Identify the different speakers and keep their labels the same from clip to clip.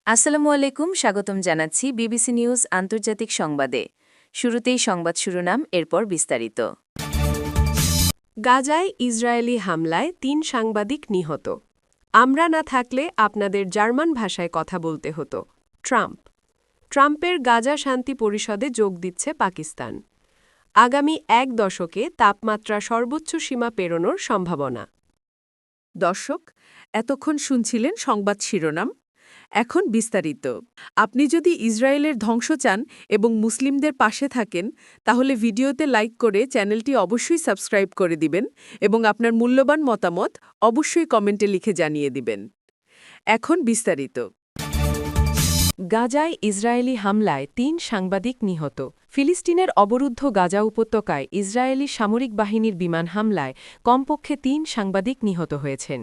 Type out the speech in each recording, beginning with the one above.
Speaker 1: আসসালামু আলাইকুম, স্বাগতম জানাচ্ছি বিবিসি নিউজ আন্তর্জাতিক সংবাদে। শুরুতেই সংবাদ শিরোনাম, এরপর বিস্তারিত।
Speaker 2: গাজায় ইসরায়েলি হামলায় ৩ সাংবাদিক নিহত। আমরা না থাকলে আপনাদের জার্মান ভাষায় কথা বলতে হতো। ট্রাম্পের গাজা শান্তি পরিষদে যোগ দিচ্ছে পাকিস্তান। আগামী ১ দশকে তাপমাত্রা সর্বোচ্চ সীমা পেরোনোর সম্ভাবনা।
Speaker 3: দর্শক, এতক্ষণ শুনছিলেন সংবাদ শিরোনাম। এখন বিস্তারিত। আপনি যদি ইসরায়েলের ধ্বংস চান এবং মুসলিমদের পাশে থাকেন, তাহলে ভিডিওতে লাইক করে চ্যানেলটি অবশ্যই সাবস্ক্রাইব করে দিবেন এবং আপনার মূল্যবান মতামত অবশ্যই কমেন্টে লিখে জানিয়ে দিবেন। এখন বিস্তারিত।
Speaker 2: গাজায় ইসরায়েলি হামলায় ৩ সাংবাদিক নিহত। ফিলিস্তিনের অবরুদ্ধ গাজা উপত্যকায় ইসরায়েলি সামরিক বাহিনীর বিমান হামলায় কমপক্ষে ৩ সাংবাদিক নিহত হয়েছেন।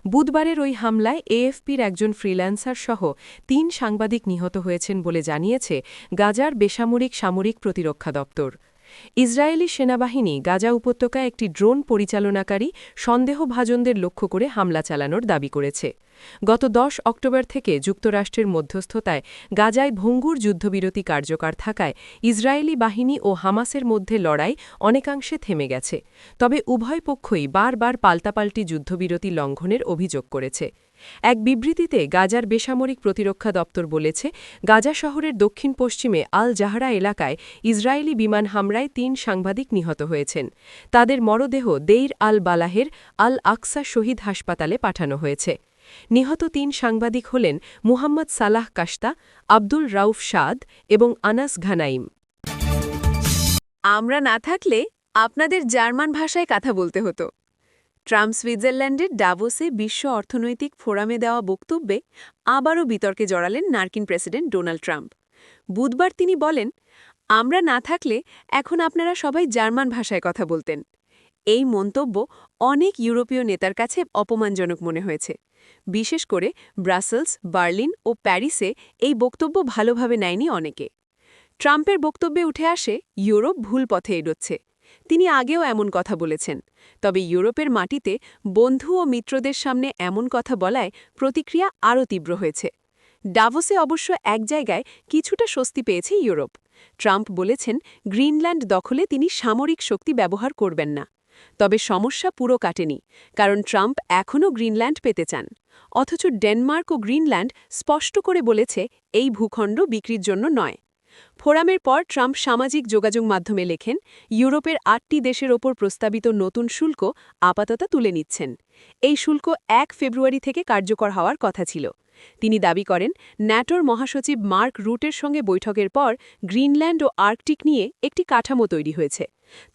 Speaker 2: বুধবারের ওই হামলায় এএফপির একজন ফ্রিল্যান্সার সহ ৩ সাংবাদিক নিহত হয়েছেন বলে জানিয়েছে গাজার বেসামরিক সামরিক প্রতিরক্ষা দপ্তর। ইসরায়েলি সেনাবাহিনী গাজা উপত্যকায় একটি ড্রোন পরিচালনাকারী সন্দেহভাজনদের লক্ষ্য করে হামলা চালানোর দাবি করেছে। গত ১০ অক্টোবর থেকে যুক্তরাষ্ট্রের মধ্যস্থতায় গাজায় ভঙ্গুর যুদ্ধবিরতি কার্যকর থাকায় ইসরায়েলি বাহিনী ও হামাসের মধ্যে লড়াই অনেকাংশে থেমে গেছে। তবে উভয় পক্ষই বারবার পাল্টাপাল্টি যুদ্ধবিরতি লঙ্ঘনের অভিযোগ করেছে। এক বিবৃতিতে গাজার বেসামরিক প্রতিরক্ষা দপ্তর বলেছে, গাজা শহরের দক্ষিণ পশ্চিমে আল জাহরা এলাকায় ইসরায়েলি বিমান হামলায় ৩ সাংবাদিক নিহত হয়েছেন। তাদের মরদেহ দেইর আল বালাহের আল আকসা শহীদ হাসপাতালে পাঠানো হয়েছে। নিহত ৩ সাংবাদিক হলেন মুহাম্মদ সালাহ কাশতা, আব্দুল রাউফ শাদ এবং আনাস ঘানাইম।
Speaker 1: আমরা না থাকলে আপনাদের জার্মান ভাষায় কথা বলতে হতো। ট্রাম্প সুইজারল্যান্ডের ডাভোসে বিশ্ব অর্থনৈতিক ফোরামে দেওয়া বক্তব্যে আবারও বিতর্কে জড়ালেন মার্কিন প্রেসিডেন্ট ডোনাল্ড ট্রাম্প। বুধবার তিনি বলেন, আমরা না থাকলে এখন আপনারা সবাই জার্মান ভাষায় কথা বলতেন। এই মন্তব্য অনেক ইউরোপীয় নেতার কাছে অপমানজনক মনে হয়েছে। বিশেষ করে ব্রাসেলস, বার্লিন ও প্যারিসে এই বক্তব্য ভালোভাবে নেয়নি অনেকে। ট্রাম্পের বক্তব্যে উঠে আসে ইউরোপ ভুল পথে এগোচ্ছে। তিনি আগেও এমন কথা বলেছেন, তবে ইউরোপের মাটিতে বন্ধু ও মিত্রদের সামনে এমন কথা বলায় প্রতিক্রিয়া আরও তীব্র হয়েছে। ডাভোসে অবশ্য এক জায়গায় কিছুটা স্বস্তি পেয়েছে ইউরোপ। ট্রাম্প বলেছেন, গ্রিনল্যান্ড দখলে তিনি সামরিক শক্তি ব্যবহার করবেন না। তবে সমস্যা পুরো কাটেনি, কারণ ট্রাম্প এখনও গ্রিনল্যান্ড পেতে চান। অথচ ডেনমার্ক ও গ্রিনল্যান্ড স্পষ্ট করে বলেছে এই ভূখণ্ড বিক্রির জন্য নয়। ফোরামের পর ট্রাম্প সামাজিক যোগাযোগ মাধ্যমে লেখেন, ইউরোপের ৮টি দেশের ওপর প্রস্তাবিত নতুন শুল্ক আপাতত তুলে নিচ্ছেন। এই শুল্ক ১ ফেব্রুয়ারি থেকে কার্যকর হওয়ার কথা ছিল। তিনি দাবি করেন, ন্যাটোর মহাসচিব মার্ক রুটের সঙ্গে বৈঠকের পর গ্রিনল্যান্ড ও আর্কটিক নিয়ে একটি কাঠামো তৈরি হয়েছে।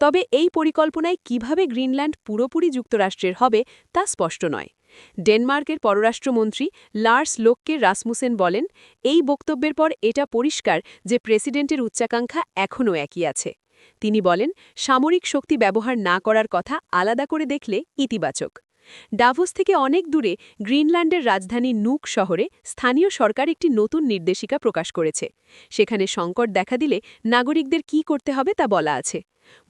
Speaker 1: তবে এই পরিকল্পনায় কিভাবে গ্রিনল্যান্ড পুরোপুরি যুক্তরাষ্ট্রের হবে তা স্পষ্ট নয়। ডেনমার্কের পররাষ্ট্রমন্ত্রী লার্স লোককে রাসমুসেন বলেন, এই বক্তব্যের পর এটা পরিষ্কার যে প্রেসিডেন্টের উচ্চাকাঙ্ক্ষা এখনও একই আছে। তিনি বলেন, সামরিক শক্তি ব্যবহার না করার কথা আলাদা করে দেখলে ইতিবাচক। ডাভোস থেকে অনেক দূরে গ্রিনল্যান্ডের রাজধানী নুক শহরে স্থানীয় সরকার একটি নতুন নির্দেশিকা প্রকাশ করেছে। সেখানে সংকট দেখা দিলে নাগরিকদের কী করতে হবে তা বলা আছে।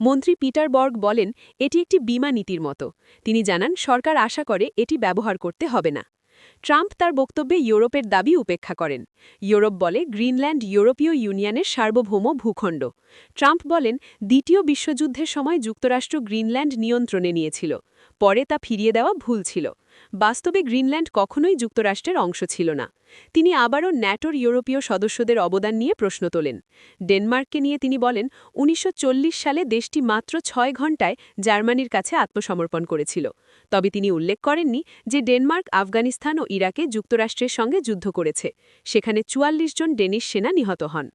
Speaker 1: মন্ত্রী পিটার বর্গ বলেন, এটি একটি বীমা নীতির মতো। তিনি জানান, সরকার আশা করে এটি ব্যবহার করতে হবে না। ট্রাম্প তার বক্তব্যে ইউরোপের দাবি উপেক্ষা করেন। ইউরোপ বলে গ্রিনল্যান্ড ইউরোপীয় ইউনিয়নের সার্বভৌম ভূখণ্ড। ট্রাম্প বলেন, দ্বিতীয় বিশ্বযুদ্ধের সময় যুক্তরাষ্ট্র গ্রিনল্যান্ড নিয়ন্ত্রণে নিয়েছিল। পরে তা ফিরিয়ে দেওয়া ভুল ছিল। বাস্তবে গ্রিনল্যান্ড কখনোই যুক্তরাষ্ট্রের অংশ ছিল না। তিনি আবারও ন্যাটোর ইউরোপীয় সদস্যদের অবদান নিয়ে প্রশ্ন তোলেন। ডেনমার্ককে নিয়ে তিনি বলেন, ১৯৪০ সালে দেশটি মাত্র ৬ ঘণ্টায় জার্মানির কাছে আত্মসমর্পণ করেছিল। তবে তিনি উল্লেখ করেননি যে ডেনমার্ক আফগানিস্তান ও ইরাকে যুক্তরাষ্ট্রের সঙ্গে যুদ্ধ করেছে। সেখানে ৪৪ জন ডেনিশ সেনা নিহত হন।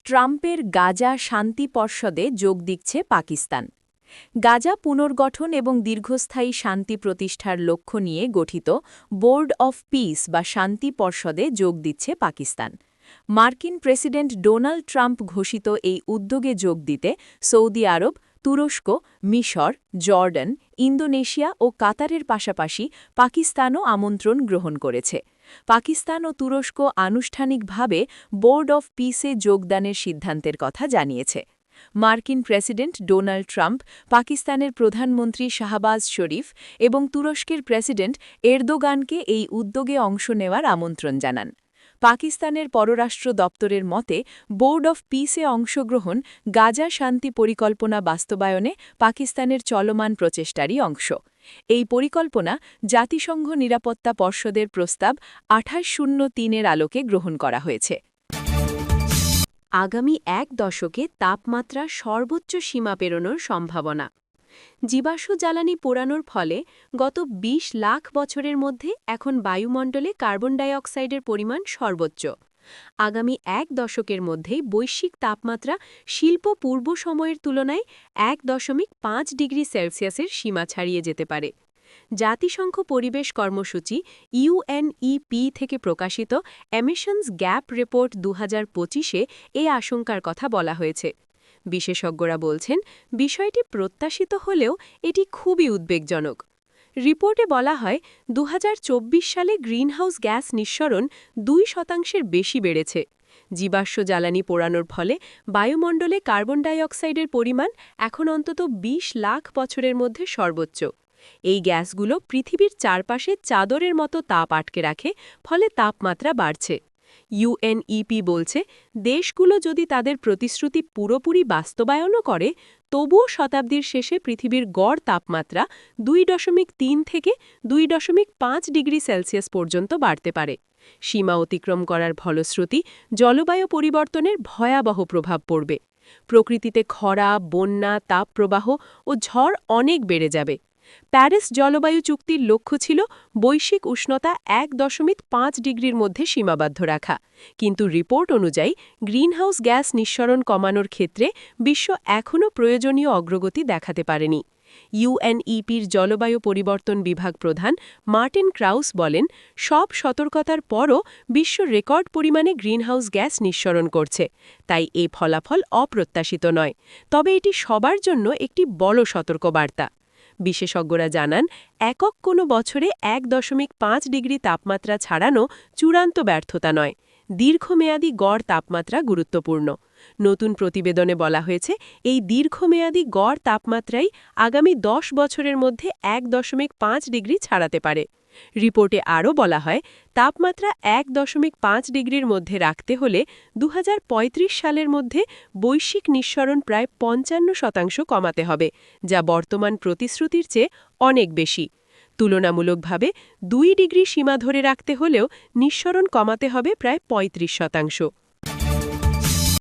Speaker 1: ট্রাম্পের গাজা শান্তি পর্ষদে যোগ দিচ্ছে পাকিস্তান। গাজা পুনর্গঠন এবং দীর্ঘস্থায়ী শান্তি প্রতিষ্ঠার লক্ষ্য নিয়ে গঠিত বোর্ড অফ পিস বা শান্তি পর্ষদে যোগ দিচ্ছে পাকিস্তান। মার্কিন প্রেসিডেন্ট ডোনাল্ড ট্রাম্প ঘোষিত এই উদ্যোগে যোগ দিতে সৌদি আরব, তুরস্ক, মিশর, জর্ডান, ইন্দোনেশিয়া ও কাতারের পাশাপাশি পাকিস্তানও আমন্ত্রণ গ্রহণ করেছে। পাকিস্তান ও তুরস্ক আনুষ্ঠানিকভাবে বোর্ড অফ পিসে যোগদানের সিদ্ধান্তের কথা জানিয়েছে। মার্কিন প্রেসিডেন্ট ডোনাল্ড ট্রাম্প, পাকিস্তানের প্রধানমন্ত্রী শাহবাজ শরীফ এবং তুরস্কের প্রেসিডেন্ট এরদোগানকে এই উদ্যোগে অংশ নেওয়ার আমন্ত্রণ জানান। পাকিস্তানের পররাষ্ট্র দপ্তরের মতে বোর্ড অফ পিসে অংশগ্রহণ গাজা শান্তি পরিকল্পনা বাস্তবায়নে পাকিস্তানের চলমান প্রচেষ্টারই অংশ। এই পরিকল্পনা জাতিসংঘ নিরাপত্তা পর্ষদের প্রস্তাব 2803-এর আলোকে গ্রহণ করা হয়েছে। আগামী এক দশকে তাপমাত্রা সর্বোচ্চ সীমা পেরোনোর সম্ভাবনা। জীবাশ্ম জ্বালানি পোড়ানোর ফলে গত ২০ লাখ বছরের মধ্যে এখন বায়ুমণ্ডলে কার্বন ডাই অক্সাইডের পরিমাণ সর্বোচ্চ। আগামী এক দশকের মধ্যেই বৈশ্বিক তাপমাত্রা শিল্প পূর্ব সময়ের তুলনায় ১.৫ ডিগ্রি সেলসিয়াসের সীমা ছাড়িয়ে যেতে পারে। জাতিসংঘ পরিবেশ কর্মসূচি ইউএনইপি থেকে প্রকাশিত এমিশনস গ্যাপ রিপোর্ট ২০২৫-এ এই আশঙ্কার কথা বলা হয়েছে। বিশেষজ্ঞরা বলছেন, বিষয়টি প্রত্যাশিত হলেও এটি খুবই উদ্বেগজনক। রিপোর্টে বলা হয় ২০২৪ সালে গ্রিনহাউস গ্যাস নিঃসরণ ২% বেশি বেড়েছে। জীবাশ্ম জ্বালানি পোড়ানোর ফলে বায়ুমণ্ডলে কার্বন ডাই অক্সাইডের পরিমাণ এখন অন্তত ২০ লাখ বছরের মধ্যে সর্বোচ্চ। এই গ্যাসগুলো পৃথিবীর চারপাশে চাদরের মতো তাপ আটকে রাখে, ফলে তাপমাত্রা বাড়ছে। ইউএনইপি বলছে, দেশগুলো যদি তাদের প্রতিশ্রুতি পুরোপুরি বাস্তবায়নও করে, তবুও শতাব্দীর শেষে পৃথিবীর গড় তাপমাত্রা ২.৩ থেকে ২.৫ ডিগ্রি সেলসিয়াস পর্যন্ত বাড়তে পারে। সীমা অতিক্রম করার ফলশ্রুতি জলবায়ু পরিবর্তনের ভয়াবহ প্রভাব পড়বে। প্রকৃতিতে খরা, বন্যা, তাপপ্রবাহ ও ঝড় অনেক বেড়ে যাবে। প্যারিস জলবায়ু চুক্তির লক্ষ্য ছিল বৈশ্বিক উষ্ণতা ১.৫ ডিগ্রির মধ্যে সীমাবদ্ধ রাখা, কিন্তু রিপোর্ট অনুযায়ী গ্রিনহাউস গ্যাস নিঃসরণ কমানোর ক্ষেত্রে বিশ্ব এখনও প্রয়োজনীয় অগ্রগতি দেখাতে পারেনি। ইউএনইপির জলবায়ু পরিবর্তন বিভাগ প্রধান মার্টিন ক্রাউস বলেন, সব সতর্কতার পরও বিশ্ব রেকর্ড পরিমাণে গ্রিনহাউস গ্যাস নিঃসরণ করছে, তাই এই ফলাফল অপ্রত্যাশিত নয়, তবে এটি সবার জন্য একটি বড় সতর্কবার্তা। বিশেষজ্ঞরা জানান, একক কোনো বছরে ১.৫ ডিগ্রি তাপমাত্রা ছাড়ানো চূড়ান্ত ব্যর্থতা নয়, দীর্ঘমেয়াদী গড় তাপমাত্রা গুরুত্বপূর্ণ। নতুন প্রতিবেদনে বলা হয়েছে, এই দীর্ঘমেয়াদী গড় তাপমাত্রাই আগামী ১০ বছরের মধ্যে ১.৫ ডিগ্রি ছাড়াতে পারে। রিপোর্টে আরও বলা হয়, তাপমাত্রা ১.৫ ডিগ্রির মধ্যে রাখতে হলে ২০৩৫ সালের মধ্যে বৈশ্বিক নিঃসরণ প্রায় ৫৫% কমাতে হবে, যা বর্তমান প্রতিশ্রুতির চেয়ে অনেক বেশি। তুলনামূলকভাবে ২ ডিগ্রি সীমা ধরে রাখতে হলেও নিঃসরণ কমাতে হবে প্রায় ৩৫%।